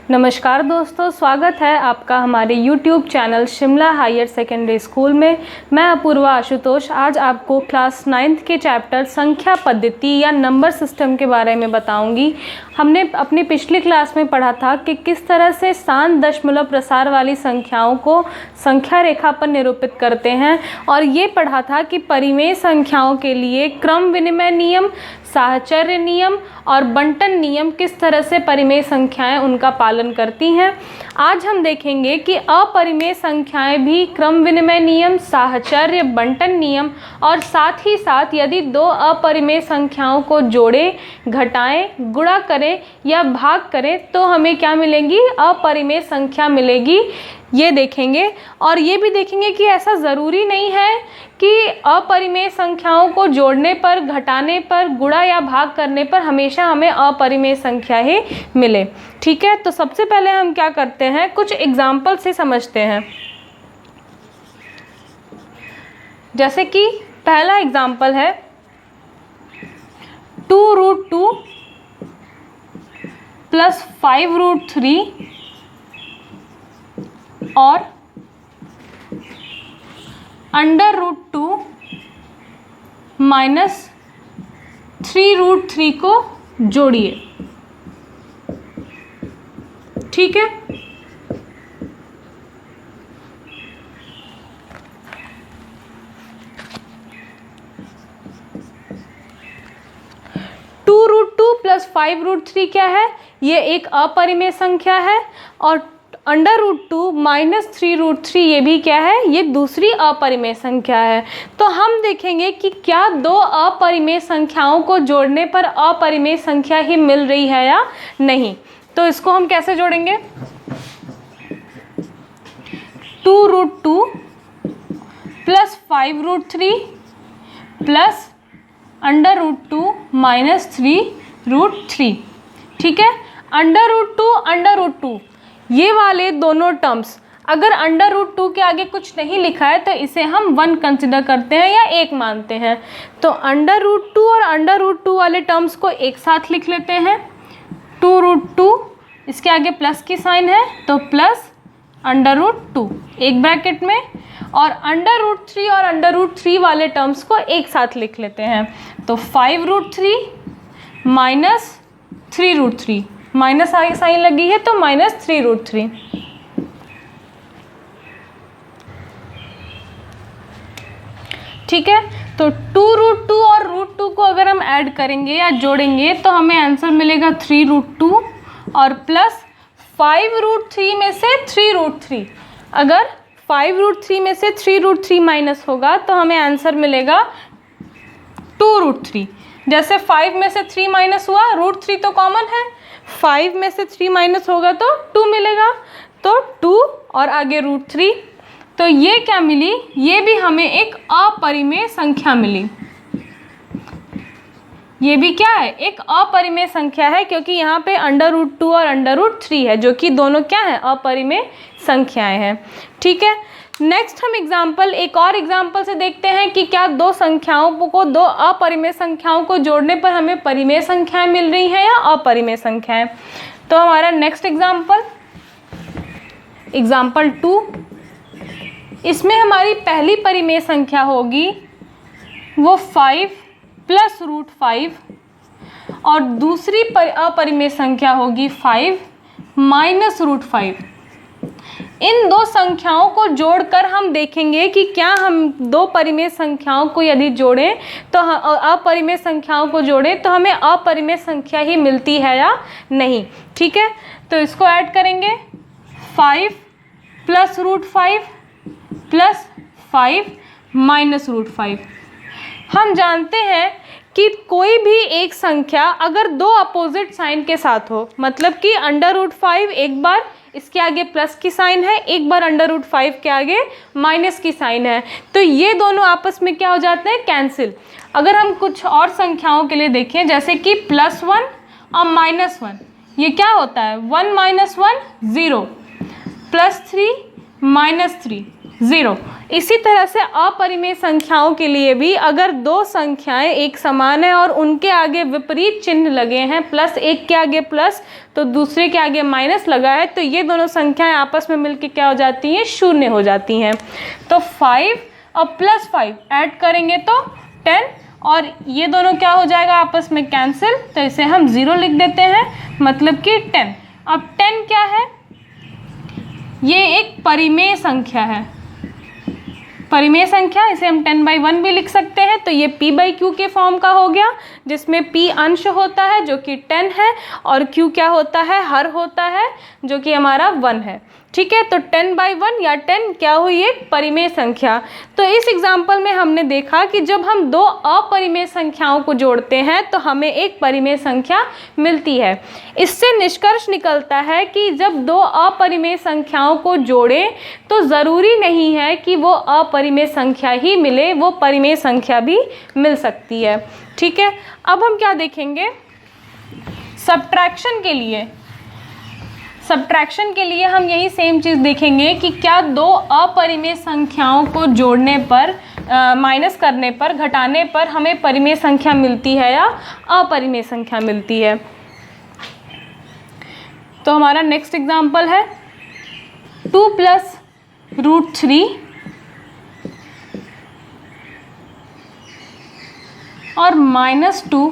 नमस्कार दोस्तों, स्वागत है आपका हमारे YouTube channel Shimla higher secondary school में। मैं अपूर्वा आशुतोष आज आपको क्लास 9th के चैप्टर संख्या पद्धति या नंबर सिस्टम के बारे में बताऊंगी। हमने अपनी पिछली क्लास में पढ़ा था कि किस तरह से शांत दशमलव प्रसार वाली संख्याओं को संख्या रेखा पर निरूपित करते हैं, और ये पढ़ा था कि परिमेय संख्याओं के लिए क्रम विनिमय नियम, साहचर्य नियम और बंटन नियम किस तरह से परिमेय संख्याएं उनका पालन करती हैं। आज हम देखेंगे कि अपरिमेय संख्याएं भी क्रम विनिमय नियम, साहचर्य, बंटन नियम और साथ ही साथ यदि दो अपरिमेय संख्याओं को जोड़ें, घटाएं, गुणा करें या भाग करें तो हमें क्या मिलेंगी? अपरिमेय संख्या मिलेगी। ये देखेंगे और ये भी देखेंगे कि ऐसा ज़रूरी नहीं है कि अपरिमेय संख्याओं को जोड़ने पर, घटाने पर, गुणा या भाग करने पर हमेशा हमें अपरिमेय संख्या ही मिले। ठीक है, तो सबसे पहले हम क्या करते हैं, कुछ एग्जाम्पल से समझते हैं। जैसे कि पहला एग्जाम्पल है 2√2 प्लस 5√3 और √2 माइनस 3√3 को जोड़िए। ठीक है, √2 प्लस 5√3 क्या है? ये एक अपरिमेय संख्या है, और √2 माइनस 3√3 ये भी क्या है? ये दूसरी अपरिमेय संख्या है। तो हम देखेंगे कि क्या दो अपरिमेय संख्याओं को जोड़ने पर अपरिमेय संख्या ही मिल रही है या नहीं। तो इसको हम कैसे जोड़ेंगे? 2√2 प्लस 5√3 प्लस √2 माइनस 3√3। ठीक है, √2 ये वाले दोनों टर्म्स, अगर √2 के आगे कुछ नहीं लिखा है तो इसे हम 1 कंसिडर करते हैं या 1 मानते हैं। तो √2 और √2 वाले टर्म्स को एक साथ लिख लेते हैं। 2√2 इसके आगे प्लस की साइन है तो प्लस √2 एक ब्रैकेट में, और √3 और √3 वाले टर्म्स को एक साथ लिख लेते हैं। तो 5√3 माइनस 3√3, माइनस आगे साइन लगी है तो माइनस 3√3। ठीक है, तो 2√2 और √2 को अगर हम ऐड करेंगे या जोड़ेंगे तो हमें आंसर मिलेगा 3√2 और प्लस 5√3 में से 3√3। अगर 5√3 में से 3√3 माइनस होगा तो हमें आंसर मिलेगा 2√3। जैसे 5 में से 3 माइनस हुआ, √3 तो कॉमन है, 5 में से 3 माइनस होगा तो 2 मिलेगा, तो 2 और आगे √3। तो ये क्या मिली? ये भी हमें एक अपरिमेय संख्या मिली। ये भी क्या है? एक अपरिमेय संख्या है, क्योंकि यहाँ पे √2 और √3 है, जो कि दोनों क्या है? अपरिमेय संख्याएं हैं। ठीक है, नेक्स्ट हम एक और एग्जाम्पल से देखते हैं कि क्या दो अपरिमेय संख्याओं को जोड़ने पर हमें परिमेय संख्याएं मिल रही हैं या अपरिमेय संख्याएं। तो हमारा नेक्स्ट एग्जाम्पल 2, इसमें हमारी पहली परिमेय संख्या होगी वो 5 प्लस √5 और दूसरी अपरिमेय संख्या होगी 5 माइनस √5। इन दो संख्याओं को जोड़कर हम देखेंगे कि क्या हम दो परिमेय संख्याओं को यदि जोड़ें तो अपरिमेय संख्याओं को जोड़ें तो हमें अपरिमेय संख्या ही मिलती है या नहीं। ठीक है, तो इसको ऐड करेंगे 5 प्लस √5 प्लस 5 माइनस √5। हम जानते हैं कि कोई भी एक संख्या अगर दो अपोजिट साइन के साथ हो, मतलब कि √5 एक बार इसके आगे प्लस की साइन है, एक बार √5 के आगे माइनस की साइन है, तो ये दोनों आपस में क्या हो जाते हैं? कैंसिल। अगर हम कुछ और संख्याओं के लिए देखें, जैसे कि +1 और -1, ये क्या होता है? 1 - 1 0, +3 - 3 0। इसी तरह से अपरिमेय संख्याओं के लिए भी अगर दो संख्याएं एक समान है और उनके आगे विपरीत चिन्ह लगे हैं, प्लस एक के आगे प्लस तो दूसरे के आगे माइनस लगा है, तो ये दोनों संख्याएं आपस में मिलकर क्या हो जाती हैं, शून्य हो जाती हैं। तो 5 और प्लस 5 ऐड करेंगे तो 10 और ये दोनों क्या हो जाएगा आपस में कैंसिल, तो इसे हम 0 लिख देते हैं, मतलब कि 10। अब 10 क्या है, ये एक परिमेय संख्या है। परिमेय संख्या इसे हम 10/1 भी लिख सकते हैं। तो ये p/q के फॉर्म का हो गया, जिसमें p अंश होता है जो कि 10 है और q क्या होता है, हर होता है जो कि हमारा 1 है। ठीक है, तो 10/1 या 10 क्या हुई, एक परिमेय संख्या। तो इस एग्जाम्पल में हमने देखा कि जब हम दो अपरिमेय संख्याओं को जोड़ते हैं तो हमें एक परिमेय संख्या मिलती है। इससे निष्कर्ष निकलता है कि जब दो अपरिमेय संख्याओं को जोड़ें तो ज़रूरी नहीं है कि वो अपरिमेय संख्या ही मिले, वो परिमेय संख्या भी मिल सकती है। ठीक है, अब हम क्या देखेंगे, सब्ट्रैक्शन के लिए हम यही सेम चीज़ देखेंगे कि क्या दो अपरिमेय संख्याओं को जोड़ने पर, माइनस करने पर, घटाने पर हमें परिमेय संख्या मिलती है या अपरिमेय संख्या मिलती है। तो हमारा नेक्स्ट एग्जाम्पल है 2 + √3 और -2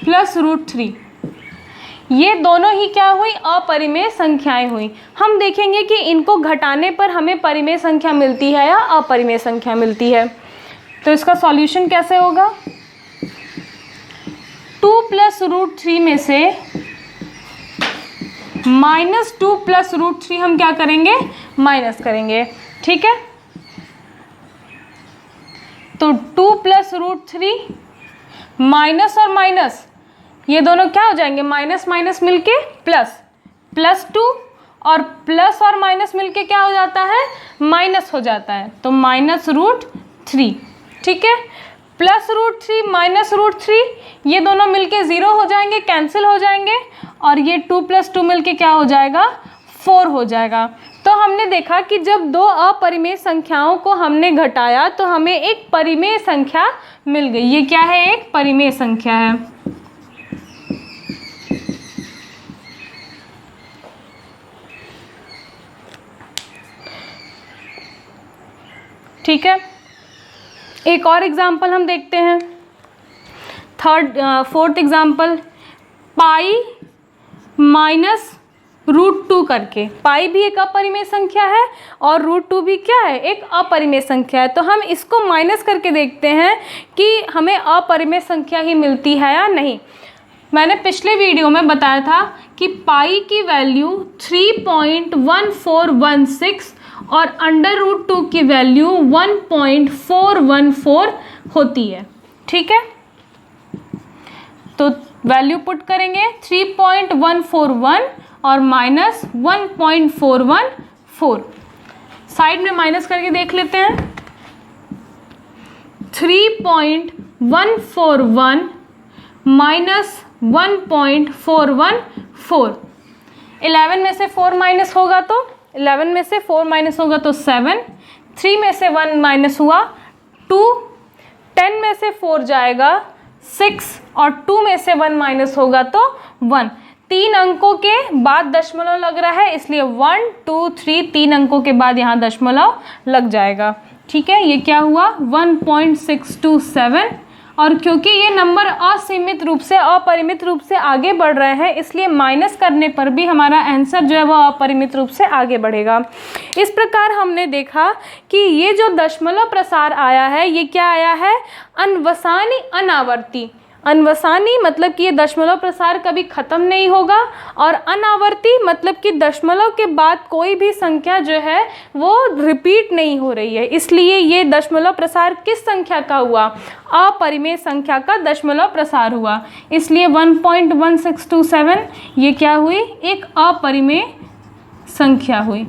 + √3। ये दोनों ही क्या हुई, अपरिमेय संख्याएं हुई। हम देखेंगे कि इनको घटाने पर हमें परिमेय संख्या मिलती है या अपरिमेय संख्या मिलती है। तो इसका सॉल्यूशन कैसे होगा, 2 + √3 में से -2 + √3 हम क्या करेंगे, माइनस करेंगे। ठीक है, तो 2 + √3 माइनस और माइनस ये दोनों क्या हो जाएंगे, माइनस माइनस मिलके प्लस, +2 और प्लस और माइनस मिलके क्या हो जाता है, माइनस हो जाता है, तो -√3। ठीक है, +√3 -√3 ये दोनों मिलके 0 हो जाएंगे, कैंसिल हो जाएंगे, और ये 2 + 2 मिलके क्या हो जाएगा, 4 हो जाएगा। तो हमने देखा कि जब दो अपरिमेय संख्याओं को हमने घटाया तो हमें एक परिमेय संख्या मिल गई। ये क्या है, एक परिमेय संख्या है। ठीक है, एक और एग्जाम्पल हम देखते हैं, 4th एग्जाम्पल, पाई -√2 करके। पाई भी एक अपरिमेय संख्या है और √2 भी क्या है, एक अपरिमेय संख्या है। तो हम इसको माइनस करके देखते हैं कि हमें अपरिमेय संख्या ही मिलती है या नहीं। मैंने पिछले वीडियो में बताया था कि पाई की वैल्यू 3.1416 और √2 की वैल्यू 1.414 होती है। ठीक है, तो वैल्यू पुट करेंगे 3.141 और -1.414, साइड में माइनस करके देख लेते हैं। 3.141 -1.414, 11 में से 4 माइनस होगा तो 11 में से 4 माइनस होगा तो 7, 3 में से 1 माइनस हुआ 2, 10 में से 4 जाएगा 6 और 2 में से 1 माइनस होगा तो 1। 3 अंकों के बाद दशमलव लग रहा है, इसलिए 1 2 3 3 अंकों के बाद यहाँ दशमलव लग जाएगा। ठीक है, ये क्या हुआ 1.627, और क्योंकि ये नंबर असीमित रूप से, अपरिमित रूप से आगे बढ़ रहे हैं, इसलिए माइनस करने पर भी हमारा आंसर जो है वो अपरिमित रूप से आगे बढ़ेगा। इस प्रकार हमने देखा कि ये जो दशमलव प्रसार आया है, ये क्या आया है, अनवसानी अनावर्ती। अनवसानी मतलब कि ये दशमलव प्रसार कभी ख़त्म नहीं होगा, और अनावर्ती मतलब कि दशमलव के बाद कोई भी संख्या जो है वो रिपीट नहीं हो रही है। इसलिए ये दशमलव प्रसार किस संख्या का हुआ, अपरिमेय संख्या का दशमलव प्रसार हुआ। इसलिए 1.1627 ये क्या हुई, एक अपरिमेय संख्या हुई।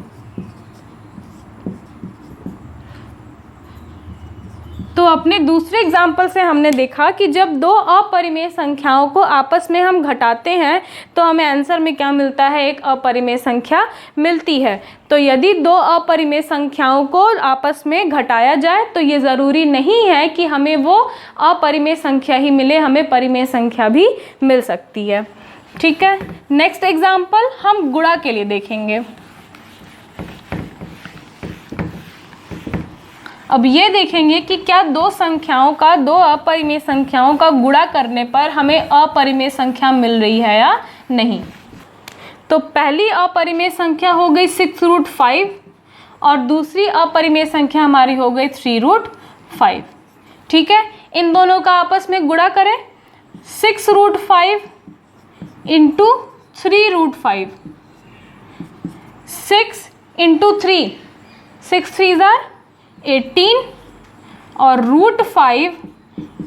तो अपने दूसरे एग्जाम्पल से हमने देखा कि जब दो अपरिमेय संख्याओं को आपस में हम घटाते हैं तो हमें आंसर में क्या मिलता है, एक अपरिमेय संख्या मिलती है। तो यदि दो अपरिमेय संख्याओं को आपस में घटाया जाए तो ये ज़रूरी नहीं है कि हमें वो अपरिमेय संख्या ही मिले, हमें परिमेय संख्या भी मिल सकती है। ठीक है, नेक्स्ट एग्जाम्पल हम गुणा के लिए देखेंगे। अब ये देखेंगे कि क्या दो संख्याओं का, दो अपरिमेय संख्याओं का गुणा करने पर हमें अपरिमेय संख्या मिल रही है या नहीं। तो पहली अपरिमेय संख्या हो गई 6√5 और दूसरी अपरिमेय संख्या हमारी हो गई 3√5। ठीक है, इन दोनों का आपस में गुणा करें। 6√5 इंटू 3√5, 6 इंटू 3, 6 3 18 और √5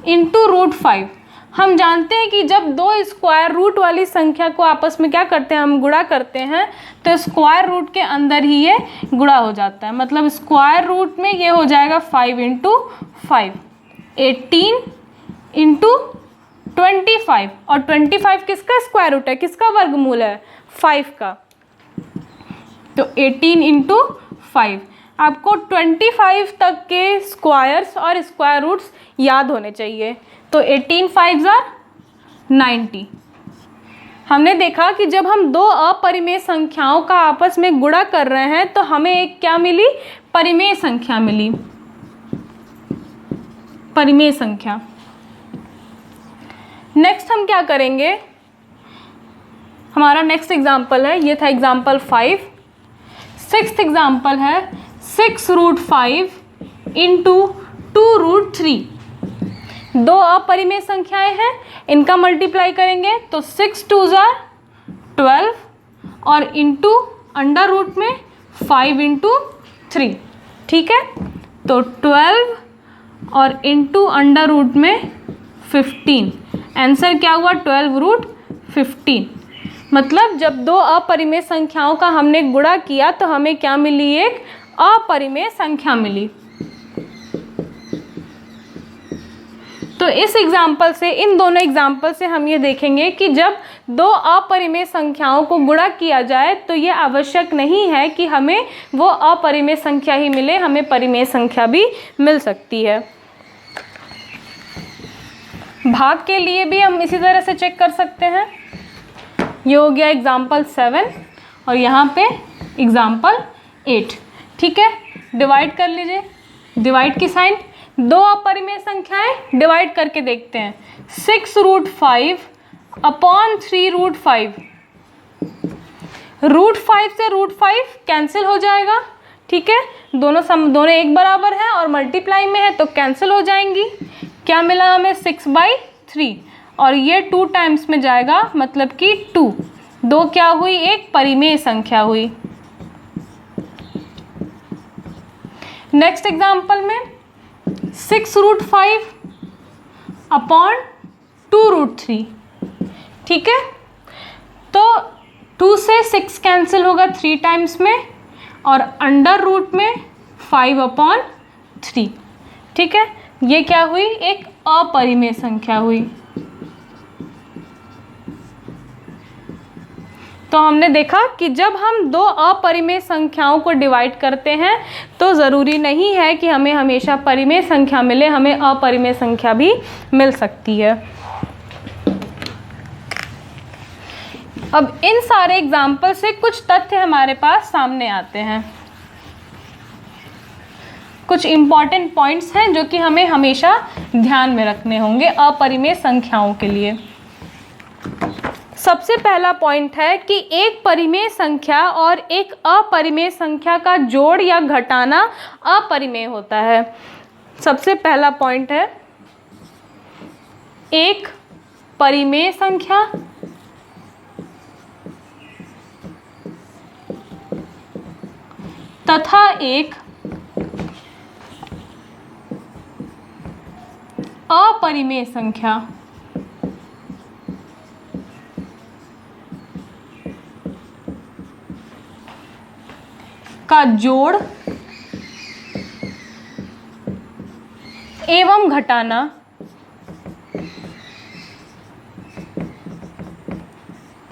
इंटू √5। हम जानते हैं कि जब दो स्क्वायर रूट वाली संख्या को आपस में क्या करते हैं, हम गुणा करते हैं, तो स्क्वायर रूट के अंदर ही ये गुणा हो जाता है। मतलब स्क्वायर रूट में ये हो जाएगा 5 इंटू 5, 18 इंटू 25 और 25 किसका स्क्वायर रूट है, किसका वर्गमूल है, 5 का। तो 18 इंटू 5, आपको 25 तक के स्क्वायर्स और स्क्वायर रूट्स याद होने चाहिए। तो 18 5 90। हमने देखा कि जब हम दो अपरिमेय संख्याओं का आपस में गुणा कर रहे हैं तो हमें एक क्या मिली, परिमेय संख्या मिली, परिमेय संख्या। नेक्स्ट हम क्या करेंगे, हमारा नेक्स्ट एग्जाम्पल है, ये था एग्जाम्पल 5। सिक्स्थ एग्जाम्पल है 6√5 इंटू 2√3। दो अपरिमेय संख्याएं हैं, इनका मल्टीप्लाई करेंगे तो 6 2 12 और इंटू अंडर रूट में 5 इंटू 3। ठीक है, तो 12 और इंटू अंडर रूट में 15। आंसर क्या हुआ, 12√15। मतलब जब दो अपरिमेय संख्याओं का हमने गुणा किया तो हमें क्या मिली, एक अपरिमेय संख्या मिली। तो इस एग्जाम्पल से, इन दोनों एग्जाम्पल से हम ये देखेंगे कि जब दो अपरिमेय संख्याओं को गुणा किया जाए तो ये आवश्यक नहीं है कि हमें वो अपरिमेय संख्या ही मिले, हमें परिमेय संख्या भी मिल सकती है। भाग के लिए भी हम इसी तरह से चेक कर सकते हैं। ये हो गया एग्जाम्पल 7 और यहाँ पे एग्जाम्पल 8। ठीक है, डिवाइड कर लीजिए, डिवाइड की साइन, दो अपरिमेय संख्याएं डिवाइड करके देखते हैं। 6√5 अपॉन 3√5, √5 से √5 कैंसिल हो जाएगा। ठीक है, दोनों एक बराबर है और मल्टीप्लाई में है तो कैंसिल हो जाएंगी। क्या मिला हमें, 6/3 और ये 2 टाइम्स में जाएगा, मतलब कि 2। दो क्या हुई, एक परिमेय संख्या हुई। नेक्स्ट एग्जाम्पल में 6√5 अपॉन 2√3। ठीक है, तो 2 से 6 कैंसिल होगा 3 टाइम्स में और अंडर रूट में 5/3। ठीक है, ये क्या हुई, एक अपरिमेय संख्या हुई। तो हमने देखा कि जब हम दो अपरिमेय संख्याओं को डिवाइड करते हैं तो ज़रूरी नहीं है कि हमें हमेशा परिमेय संख्या मिले, हमें अपरिमेय संख्या भी मिल सकती है। अब इन सारे एग्जाम्पल से कुछ तथ्य हमारे पास सामने आते हैं, कुछ इम्पॉर्टेंट पॉइंट्स हैं जो कि हमें हमेशा ध्यान में रखने होंगे अपरिमेय संख्याओं के लिए। सबसे पहला पॉइंट है कि एक परिमेय संख्या और एक अपरिमेय संख्या का जोड़ या घटाना अपरिमेय होता है। सबसे पहला पॉइंट है, एक परिमेय संख्या तथा एक अपरिमेय संख्या का जोड़ एवं घटाना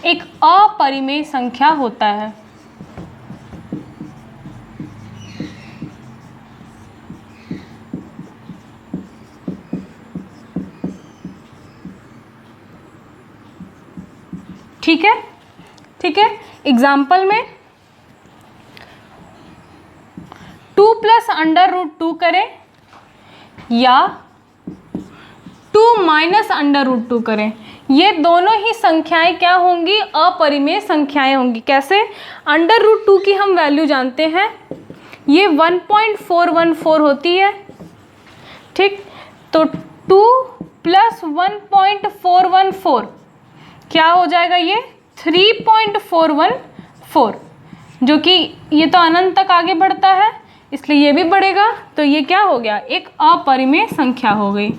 एक अपरिमेय संख्या होता है। ठीक है, ठीक है। एग्जाम्पल में 2 + √2 करें या 2 - √2 करें, ये दोनों ही संख्याएं क्या होंगी? अपरिमेय संख्याएं होंगी। कैसे? √2 की हम वैल्यू जानते हैं, ये 1.414 होती है। ठीक, तो 2 + 1.414 क्या हो जाएगा? ये 3.414, जो कि ये तो अनंत तक आगे बढ़ता है, इसलिए ये भी बढ़ेगा। तो ये क्या हो गया? एक अपरिमेय संख्या हो गई।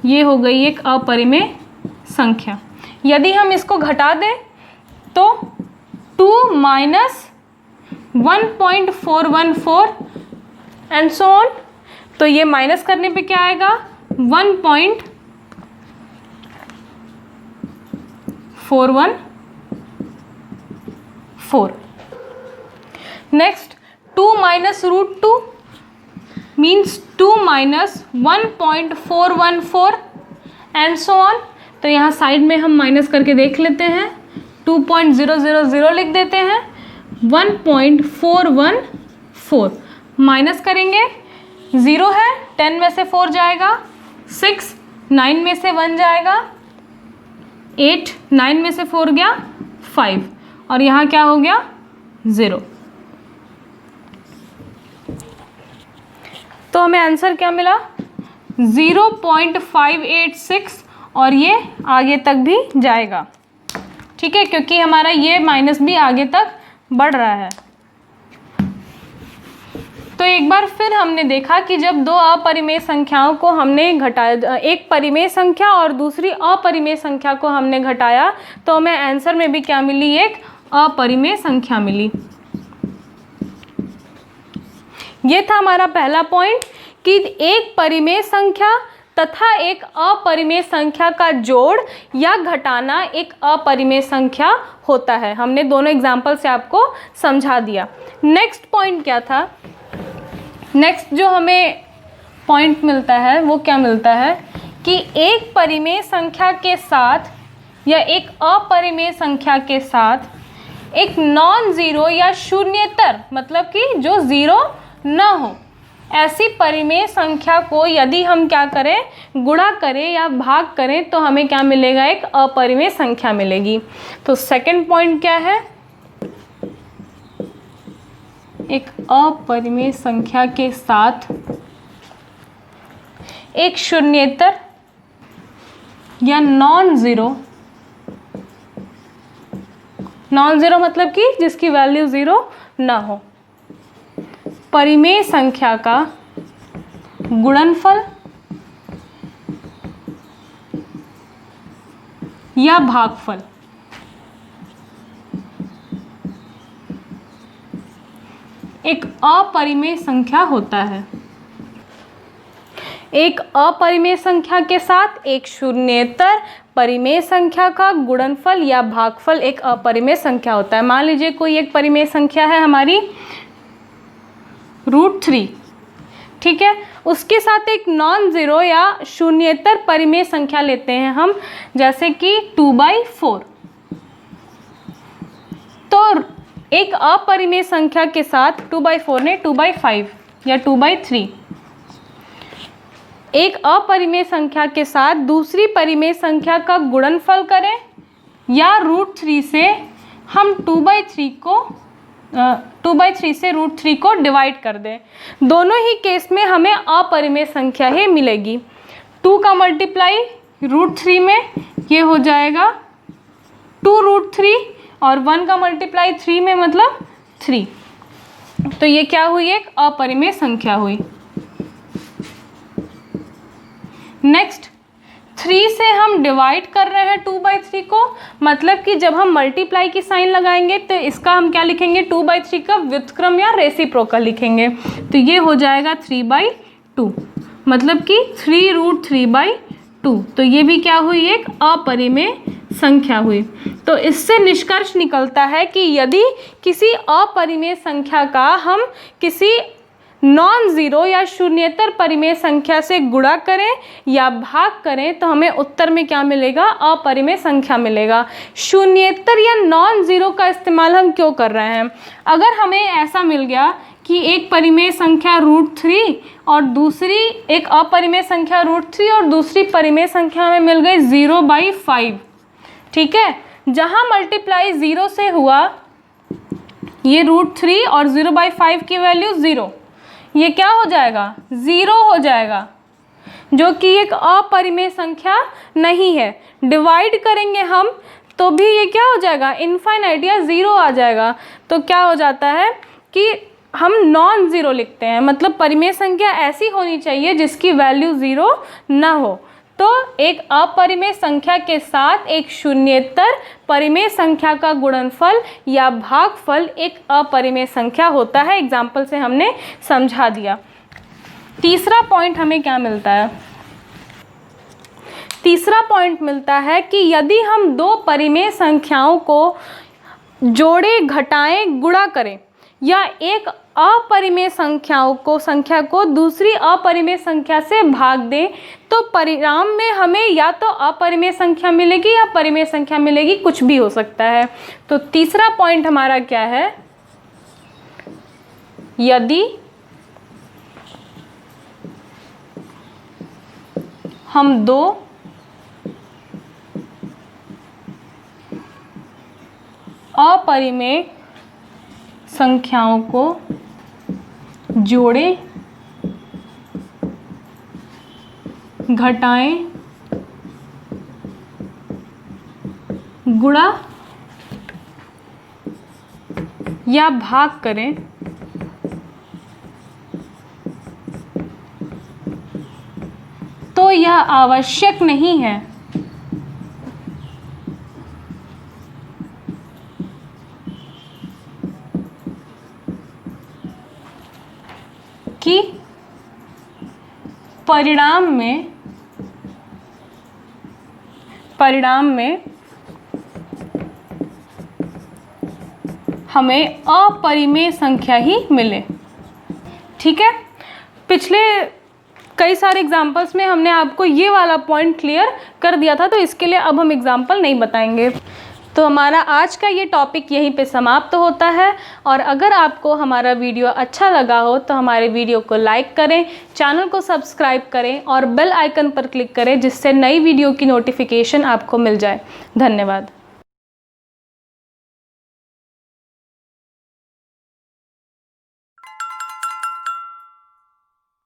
ये हो गई एक अपरिमेय संख्या। यदि हम इसको घटा दें तो 2 - 1.414 एंड सो ऑन, तो ये माइनस करने पे क्या आएगा? 1.414। Next 2 - √2 means 2 - 1.414 and so on. तो यहाँ साइड में हम माइनस करके देख लेते हैं, 2.000 लिख देते हैं, 1.414 माइनस करेंगे, 0 है, 10 में से 4 जाएगा, 6, 9 में से 1 जाएगा, 8, 9 में से 4 गया 5, और यहाँ क्या हो गया? 0। तो हमें आंसर क्या मिला? 0.586, और ये आगे तक भी जाएगा। ठीक है, क्योंकि हमारा ये माइनस भी आगे तक बढ़ रहा है। तो एक बार फिर हमने देखा कि जब दो अपरिमेय संख्याओं को हमने घटाया, एक परिमेय संख्या और दूसरी अपरिमेय संख्या को हमने घटाया, तो हमें आंसर में भी क्या मिली? एक अपरिमेय संख्या मिली। ये था हमारा पहला पॉइंट कि एक परिमेय संख्या तथा एक अपरिमेय संख्या का जोड़ या घटाना एक अपरिमेय संख्या होता है। हमने दोनों एग्जाम्पल से आपको समझा दिया। नेक्स्ट पॉइंट क्या था? नेक्स्ट जो हमें पॉइंट मिलता है वो क्या मिलता है कि एक परिमेय संख्या के साथ या एक अपरिमेय संख्या के साथ एक नॉन ज़ीरो या शून्येतर, मतलब कि जो ज़ीरो न हो, ऐसी परिमेय संख्या को यदि हम क्या करें? गुणा करें या भाग करें, तो हमें क्या मिलेगा? एक अपरिमेय संख्या मिलेगी। तो सेकंड पॉइंट क्या है? एक अपरिमेय संख्या के साथ एक शून्येतर या नॉन ज़ीरो मतलब कि जिसकी वैल्यू 0 ना हो, परिमेय संख्या का गुणनफल या भागफल एक अपरिमेय संख्या होता है। एक अपरिमेय संख्या के साथ एक शून्येतर परिमेय संख्या का गुणनफल या भागफल एक अपरिमेय संख्या होता है। मान लीजिए कोई एक परिमेय संख्या है हमारी √3, ठीक है, उसके साथ एक नॉन ज़ीरो या शून्येतर परिमेय संख्या लेते हैं हम, जैसे कि 2/4। तो एक अपरिमेय संख्या के साथ 2/4 ने 2/5 या 2/3, एक अपरिमेय संख्या के साथ दूसरी परिमेय संख्या का गुणनफल करें या √3 से हम 2/3 से √3 को डिवाइड कर दें, दोनों ही केस में हमें अपरिमेय संख्या ही मिलेगी। 2 का मल्टीप्लाई √3 में ये हो जाएगा 2√3 और 1 का मल्टीप्लाई 3 में मतलब 3। तो ये क्या हुई? एक अपरिमेय संख्या हुई। नेक्स्ट 3 से हम डिवाइड कर रहे हैं 2/3 को, मतलब कि जब हम मल्टीप्लाई की साइन लगाएंगे तो इसका हम क्या लिखेंगे? 2/3 का व्युत्क्रम या रेसिप्रोकल लिखेंगे, तो ये हो जाएगा 3/2। मतलब कि 3√3/2। तो ये भी क्या हुई, एक अपरिमेय संख्या हुई। तो इससे निष्कर्ष निकलता है कि यदि किसी अपरिमेय संख्या का हम किसी नॉन ज़ीरो या शून्येतर परिमेय संख्या से गुणा करें या भाग करें तो हमें उत्तर में क्या मिलेगा, अपरिमेय संख्या मिलेगा। शून्येतर या नॉन ज़ीरो का इस्तेमाल हम क्यों कर रहे हैं? अगर हमें ऐसा मिल गया कि एक परिमेय संख्या √3 और दूसरी एक अपरिमेय संख्या √3 और दूसरी परिमेय संख्या हमें मिल गई 0/5, ठीक है, जहाँ मल्टीप्लाई 0 से हुआ, ये √3 और 0/5 की वैल्यू 0, ये क्या हो जाएगा, 0 हो जाएगा, जो कि एक अपरिमेय संख्या नहीं है। डिवाइड करेंगे हम तो भी ये क्या हो जाएगा, इनफाइनाइट या 0 आ जाएगा। तो क्या हो जाता है कि हम नॉन ज़ीरो लिखते हैं, मतलब परिमेय संख्या ऐसी होनी चाहिए जिसकी वैल्यू 0 ना हो। तो एक अपरिमेय संख्या के साथ एक शून्येतर परिमेय संख्या का गुणनफल या भागफल एक अपरिमेय संख्या होता है। एग्जाम्पल से हमने समझा दिया। तीसरा पॉइंट हमें क्या मिलता है? तीसरा पॉइंट मिलता है कि यदि हम दो परिमेय संख्याओं को जोड़ें, घटाएं, गुणा करें या एक अपरिमेय संख्या को दूसरी अपरिमेय संख्या से भाग दें तो परिणाम में हमें या तो अपरिमेय संख्या मिलेगी या परिमेय संख्या मिलेगी, कुछ भी हो सकता है। तो तीसरा पॉइंट हमारा क्या है, यदि हम दो अपरिमेय संख्याओं को जोड़ें, घटाएं, गुणा या भाग करें तो यह आवश्यक नहीं है कि परिणाम में हमें अपरिमेय संख्या ही मिले। ठीक है, पिछले कई सारे एग्जाम्पल्स में हमने आपको ये वाला पॉइंट क्लियर कर दिया था, तो इसके लिए अब हम एग्जाम्पल नहीं बताएंगे। तो हमारा आज का ये टॉपिक यहीं पे समाप्त होता है। और अगर आपको हमारा वीडियो अच्छा लगा हो तो हमारे वीडियो को लाइक करें, चैनल को सब्सक्राइब करें और बेल आइकन पर क्लिक करें, जिससे नई वीडियो की नोटिफिकेशन आपको मिल जाए। धन्यवाद।